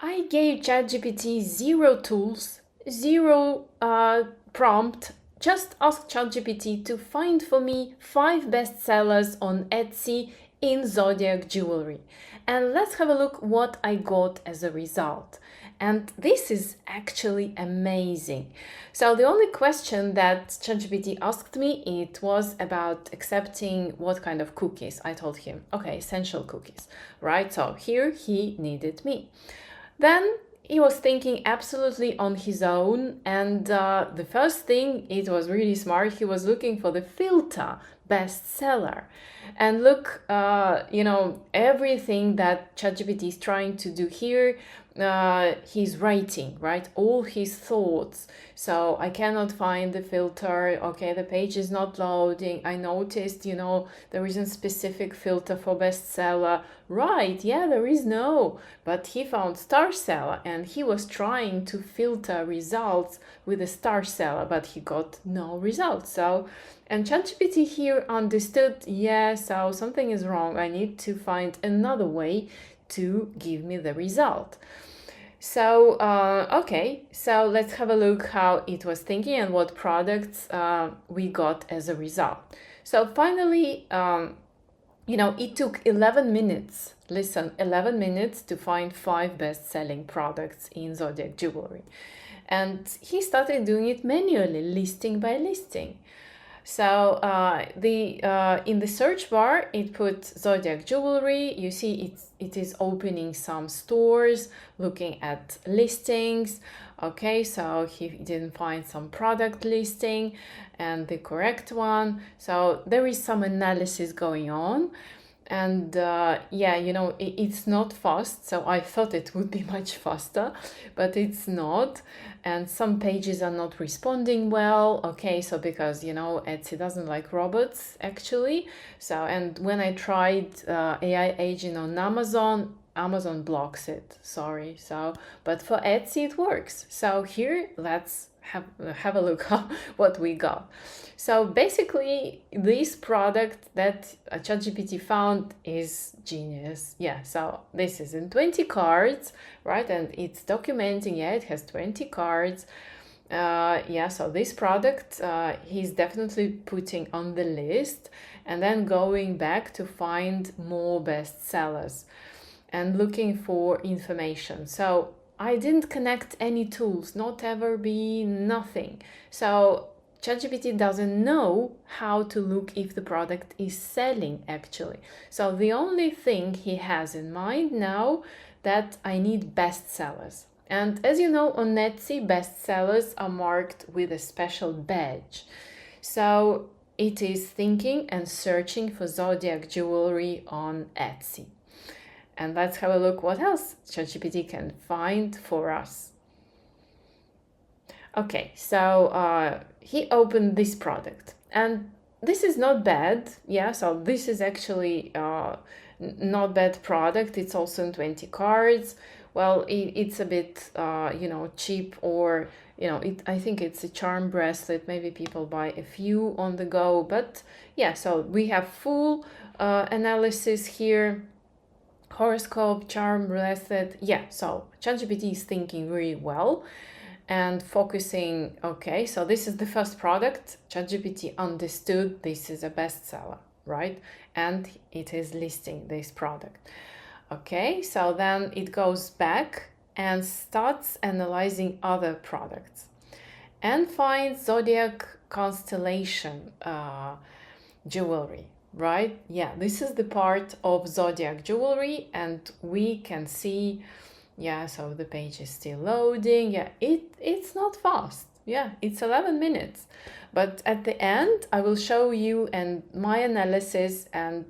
I gave ChatGPT zero tools, zero prompt. Just asked ChatGPT to find for me 5 bestsellers on Etsy in Zodiac jewelry. And let's have a look what I got as a result. And this is actually amazing. So the only question that ChatGPT asked me, it was about accepting what kind of cookies. I told him, okay, essential cookies, right? So here he needed me. Then he was thinking absolutely on his own, and the first thing, it was really smart, he was looking for the filter bestseller. And look, everything that ChatGPT is trying to do here, he's writing, right? All his thoughts. So I cannot find the filter. Okay, the page is not loading. I noticed, there isn't specific filter for bestseller. Right, yeah, there is no. But he found star seller and he was trying to filter results with a star seller, but he got no results. So, and ChatGPT here understood, yeah, so something is wrong. I need to find another way to give me the result. So, okay, so let's have a look how it was thinking and what products we got as a result. So finally, it took 11 minutes, listen, 11 minutes to find 5 best-selling products in Zodiac jewelry. And he started doing it manually, listing by listing. So in the search bar, it put Zodiac jewelry. You see it is opening some stores, looking at listings. Okay, so he didn't find some product listing and the correct one. So there is some analysis going on. And it's not fast, so I thought it would be much faster, but it's not. And some pages are not responding well. Okay, so because Etsy doesn't like robots actually. So, and when I tried AI agent on Amazon blocks it, sorry. So, but for Etsy it works. So here, let's have a look what we got. So basically, this product that ChatGPT found is genius. Yeah, so this is in 20 cards, right? And it's documenting, yeah, it has 20 cards. So this product he's definitely putting on the list and then going back to find more bestsellers and looking for information. So I didn't connect any tools, not ever be nothing. So ChatGPT doesn't know how to look if the product is selling actually. So the only thing he has in mind now that I need bestsellers. And as you know, on Etsy, bestsellers are marked with a special badge. So it is thinking and searching for Zodiac jewelry on Etsy. And let's have a look what else ChatGPT can find for us. Okay, so he opened this product and this is not bad. Yeah, so this is actually not bad product. It's also in 20 cards. Well, it's a bit, cheap, or, I think it's a charm bracelet. Maybe people buy a few on the go, but yeah, so we have full analysis here. Horoscope, charm bracelet. Yeah, so ChatGPT is thinking really well and focusing. Okay, so this is the first product. ChatGPT understood this is a bestseller, right? And it is listing this product. Okay, so then it goes back and starts analyzing other products and finds Zodiac Constellation jewelry. Right? Yeah, this is the part of Zodiac jewelry and we can see, yeah, so the page is still loading. Yeah, it's not fast. Yeah, it's 11 minutes. But at the end, I will show you and my analysis and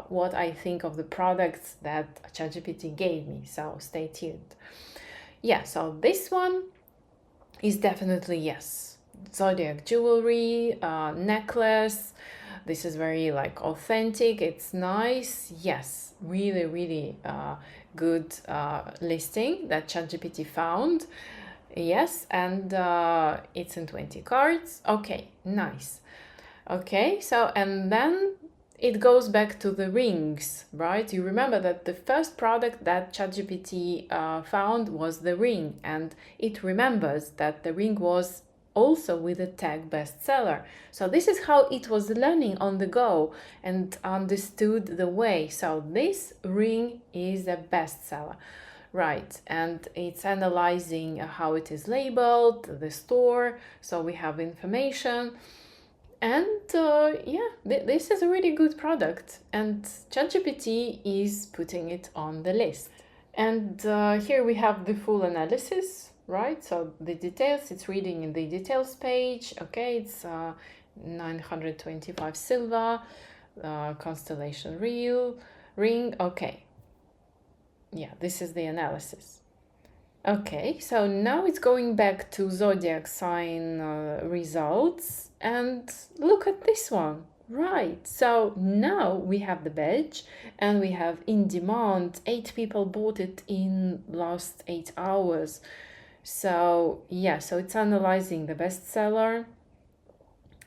what I think of the products that ChatGPT gave me. So stay tuned. Yeah, so this one is definitely, yes, Zodiac jewelry, necklace. This is very authentic. It's nice. Yes, really, really good listing that ChatGPT found. Yes, and it's in 20 cards. Okay, nice. Okay, so and then it goes back to the rings, right? You remember that the first product that ChatGPT found was the ring, and it remembers that the ring was also with the tag bestseller. So this is how it was learning on the go and understood the way. So this ring is a bestseller, right? And it's analyzing how it is labeled, the store, so we have information. And this is a really good product, and ChatGPT is putting it on the list. And here we have the full analysis, right? So the details, it's reading in the details page. Okay, it's 925 silver, Constellation ring. Okay, yeah, this is the analysis. Okay, so now it's going back to Zodiac sign results, and look at this one. Right, so now we have the badge and we have in demand. 8 people bought it in last 8 hours. So yeah, so it's analyzing the bestseller.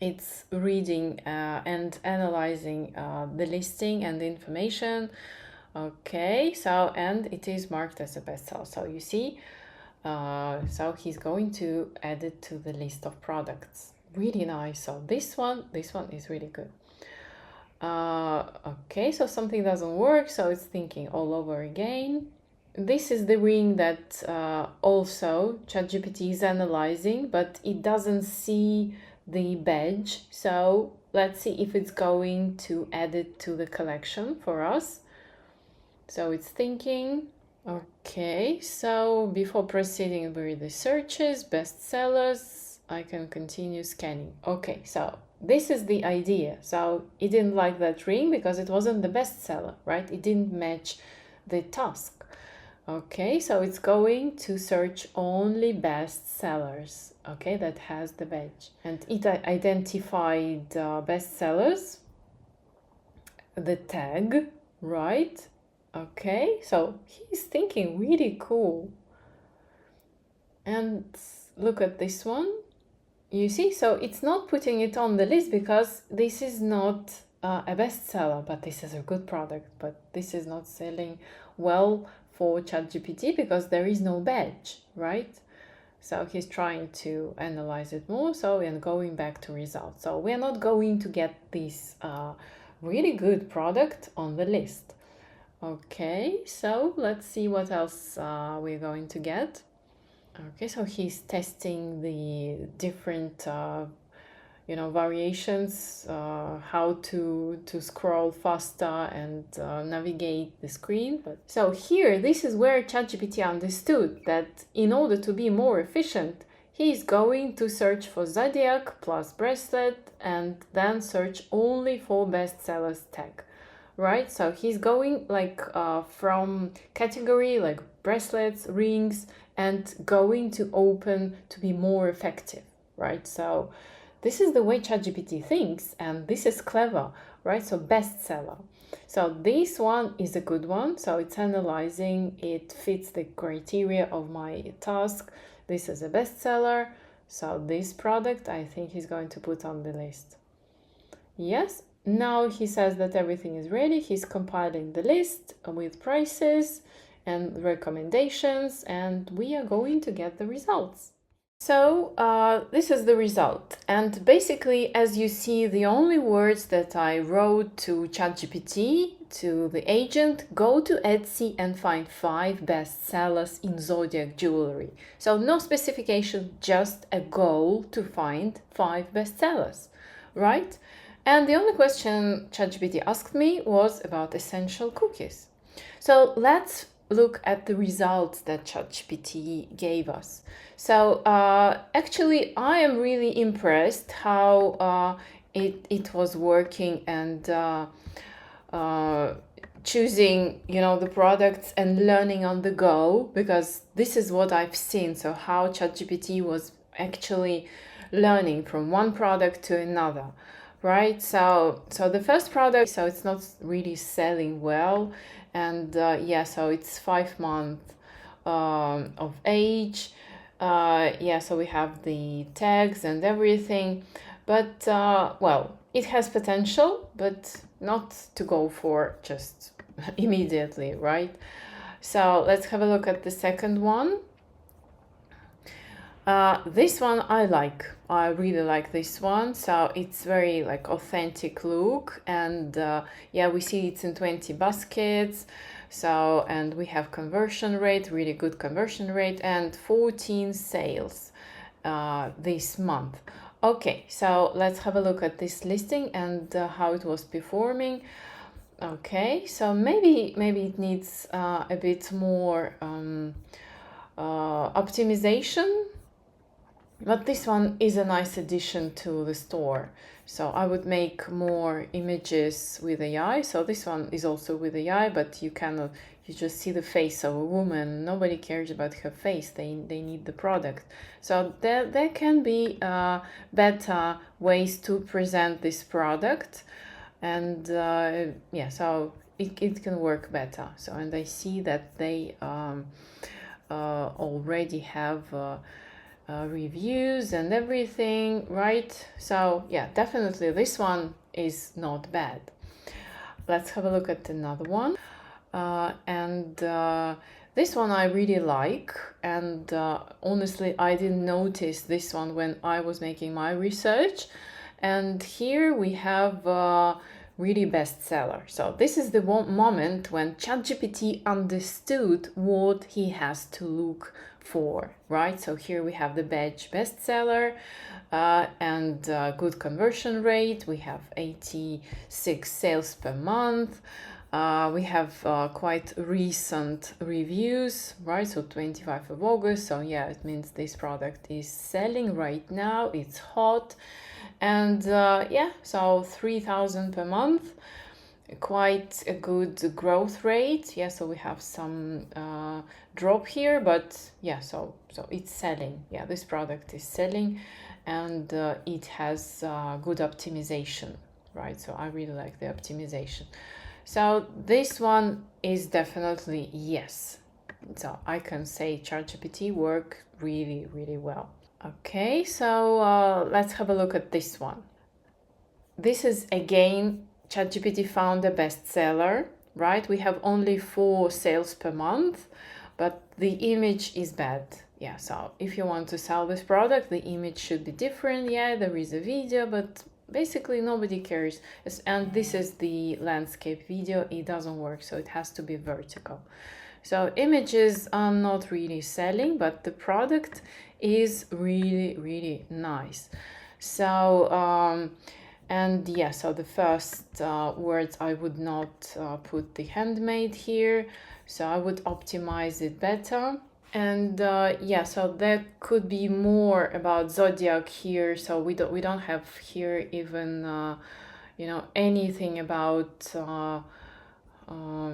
It's reading and analyzing the listing and the information. Okay, so and it is marked as a bestseller. So you see, so he's going to add it to the list of products. Really nice. So this one is really good. Okay, so something doesn't work, so it's thinking all over again. This is the ring that also ChatGPT is analyzing, but it doesn't see the badge. So let's see if it's going to add it to the collection for us. So it's thinking. Okay, so before proceeding with the searches, bestsellers, I can continue scanning. Okay, so this is the idea. So it didn't like that ring because it wasn't the bestseller, right? It didn't match the task. Okay, so it's going to search only bestsellers, okay, that has the badge. And it identified bestsellers, the tag, right? Okay, so he's thinking really cool. And look at this one. You see, so it's not putting it on the list because this is not a bestseller, but this is a good product. But this is not selling well for ChatGPT because there is no badge, right? So he's trying to analyze it more. So and going back to results. So we're not going to get this really good product on the list. Okay, so let's see what else we're going to get. Okay, so he's testing the different, variations, how to scroll faster and navigate the screen. But so here, this is where ChatGPT understood that in order to be more efficient, he's going to search for Zodiac plus bracelet and then search only for bestsellers tag. Right, so he's going like from category like bracelets, rings, and going to open to be more effective, right? So this is the way ChatGPT thinks, and this is clever, right? So bestseller. So this one is a good one. So it's analyzing, it fits the criteria of my task. This is a bestseller. So this product, I think he's going to put on the list. Yes. Now he says that everything is ready. He's compiling the list with prices and recommendations, and we are going to get the results. So this is the result. And basically, as you see, the only words that I wrote to ChatGPT, to the agent, go to Etsy and find 5 bestsellers in Zodiac jewelry. So no specification, just a goal to find 5 bestsellers, right? And the only question ChatGPT asked me was about essential cookies. So let's look at the results that ChatGPT gave us. So actually, I am really impressed how it was working and choosing, the products and learning on the go, because this is what I've seen. So how ChatGPT was actually learning from one product to another. Right, so the first product, so it's not really selling well, and so it's 5 months of age. So we have the tags and everything, but it has potential, but not to go for just immediately, right? So let's have a look at the second one. This one I like. I really like this one. So it's very like authentic look, and yeah, we see it's in 20 baskets. So, and we have conversion rate, really good conversion rate, and 14 sales this month. Okay, so let's have a look at this listing and how it was performing. Okay, so maybe it needs a bit more optimization, but this one is a nice addition to the store. So I would make more images with AI. So this one is also with AI, but you cannot, you just see the face of a woman. Nobody cares about her face. They need the product. So there can be better ways to present this product. And yeah, so it can work better. So, and I see that they already have reviews and everything, right? So yeah, definitely this one is not bad. Let's have a look at another one. This one I really like, and honestly I didn't notice this one when I was making my research. And here we have really bestseller. So this is the moment when ChatGPT understood what he has to look for, right? So here we have the badge bestseller and good conversion rate. We have 86 sales per month. We have quite recent reviews, right? So 25 of August. So yeah, it means this product is selling right now. It's hot. And yeah, so 3,000 per month, quite a good growth rate. Yeah, so we have some drop here, but yeah, so it's selling. Yeah, this product is selling, and it has good optimization, right? So I really like the optimization. So this one is definitely yes. So I can say ChatGPT work really, really well. Okay, so let's have a look at this one. This is again, ChatGPT found a bestseller, right? We have only 4 sales per month, but the image is bad. Yeah, so if you want to sell this product, the image should be different. Yeah, there is a video, but basically nobody cares. And this is the landscape video, it doesn't work, so it has to be vertical. So images are not really selling, but the product is really, really nice. So, and yeah, so the first words, I would not put the handmade here. So I would optimize it better. And yeah, so there could be more about Zodiac here. So we don't have here even, you know, anything about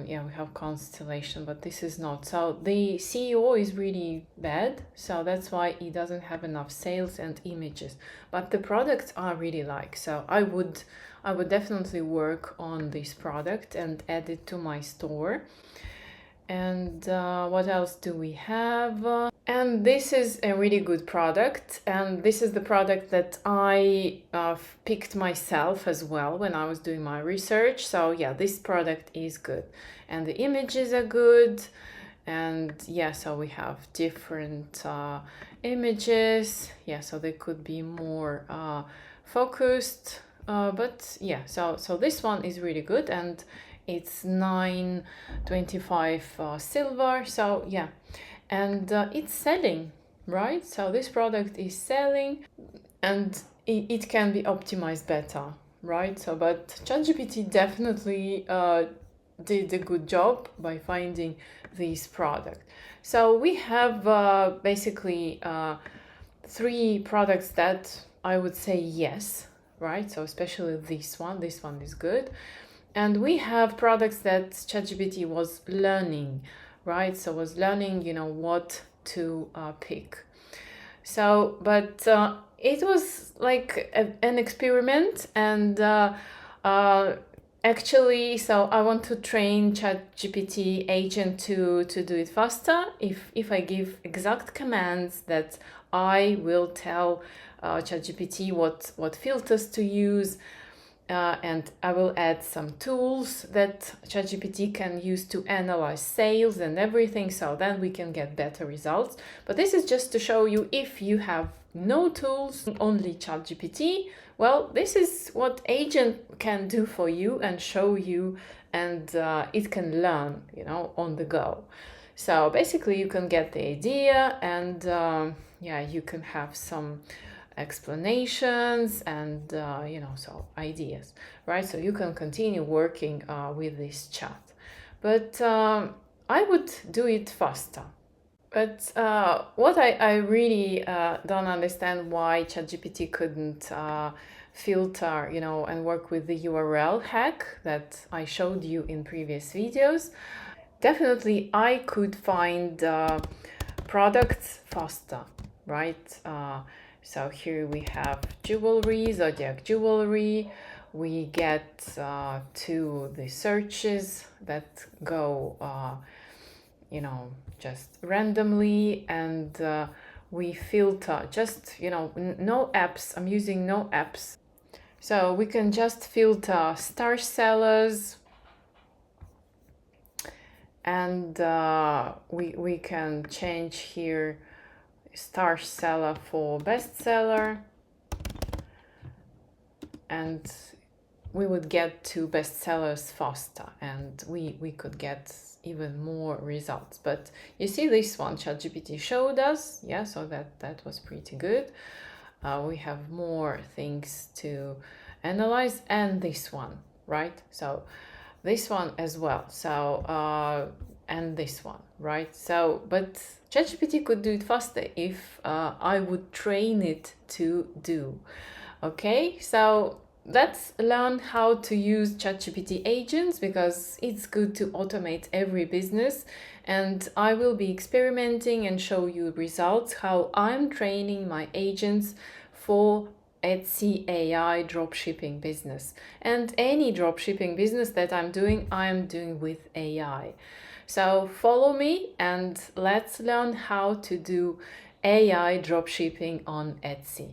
yeah, we have Constellation, but this is not. So the CEO is really bad, so that's why he doesn't have enough sales and images. But the products are really like, so I would definitely work on this product and add it to my store. And what else do we have? And this is a really good product, and this is the product that I picked myself as well when I was doing my research. So yeah, this product is good, and the images are good, and yeah, so we have different images. Yeah, so they could be more focused, but yeah, so this one is really good, and it's 925 silver. So yeah, and it's selling, right? So this product is selling, and it can be optimized better, right? So but ChatGPT definitely did a good job by finding this product. So we have basically 3 products that I would say yes, right? So especially this one is good. And we have products that ChatGPT was learning, right? So was learning, you know, what to pick. So, but it was like an experiment, and actually, so I want to train ChatGPT agent to do it faster. If I give exact commands that I will tell ChatGPT what filters to use, and I will add some tools that ChatGPT can use to analyze sales and everything, so then we can get better results. But this is just to show you, if you have no tools, only ChatGPT, well, this is what agent can do for you and show you, and it can learn, on the go. So basically you can get the idea, and yeah, you can have some explanations and so ideas, right? So you can continue working with this chat, but I would do it faster. But what I really don't understand, why ChatGPT couldn't filter, and work with the URL hack that I showed you in previous videos. Definitely I could find products faster, right? So here we have jewelry, Zodiac jewelry. We get to the searches that go, just randomly, and we filter just, no apps. I'm using no apps. So we can just filter star sellers, and we can change here star seller for bestseller, and we would get to bestsellers faster, and we could get even more results. But you see, this one ChatGPT showed us, yeah, so that was pretty good. We have more things to analyze, and this one, right? So this one as well, so and this one, right? So but ChatGPT could do it faster if I would train it to do. Okay, so let's learn how to use ChatGPT agents, because it's good to automate every business, and I will be experimenting and show you results, how I'm training my agents for Etsy AI dropshipping business. And any dropshipping business that I'm doing with AI. So follow me and let's learn how to do AI dropshipping on Etsy.